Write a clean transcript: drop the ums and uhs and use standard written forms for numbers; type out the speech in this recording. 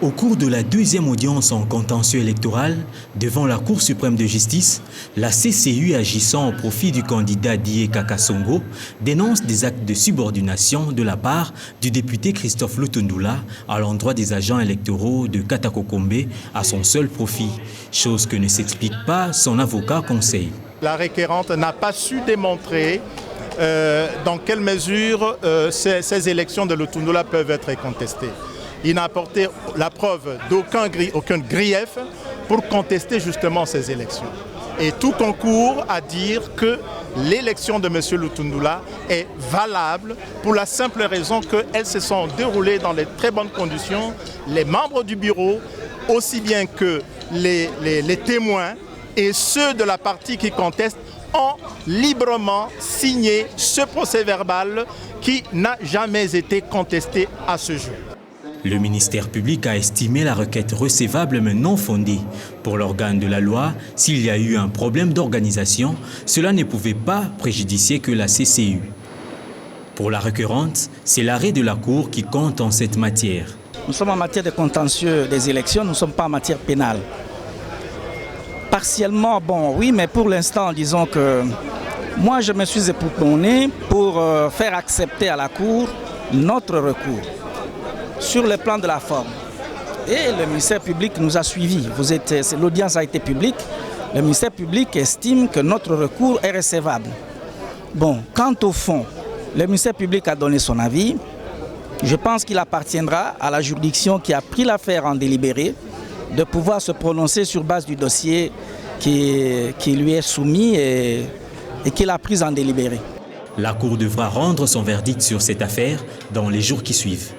Au cours de la deuxième audience en contentieux électoral devant la Cour suprême de justice, la CCU agissant au profit du candidat Dié Kakasongo dénonce des actes de subordination de la part du député Christophe Lutundula à l'endroit des agents électoraux de Katakokombe à son seul profit, chose que ne s'explique pas son avocat conseil. La requérante n'a pas su démontrer dans quelle mesure ces élections de Lutundula peuvent être contestées. Il n'a apporté la preuve d'aucun grief pour contester justement ces élections. Et tout concourt à dire que l'élection de M. Lutundula est valable pour la simple raison qu'elles se sont déroulées dans de très bonnes conditions. Les membres du bureau, aussi bien que les témoins et ceux de la partie qui contestent, ont librement signé ce procès-verbal qui n'a jamais été contesté à ce jour. Le ministère public a estimé la requête recevable mais non fondée. Pour l'organe de la loi, s'il y a eu un problème d'organisation, cela ne pouvait pas préjudicier que la CCU. Pour la requérante, c'est l'arrêt de la Cour qui compte en cette matière. Nous sommes en matière de contentieux des élections, nous ne sommes pas en matière pénale. Partiellement, bon, oui, mais pour l'instant, disons que moi, je me suis époumoné pour faire accepter à la Cour notre recours sur le plan de la forme. Et le ministère public nous a suivis. L'audience a été publique. Le ministère public estime que notre recours est recevable. Bon, quant au fond, le ministère public a donné son avis. Je pense qu'il appartiendra à la juridiction qui a pris l'affaire en délibéré de pouvoir se prononcer sur base du dossier qui lui est soumis et qu'il a pris en délibéré. La Cour devra rendre son verdict sur cette affaire dans les jours qui suivent.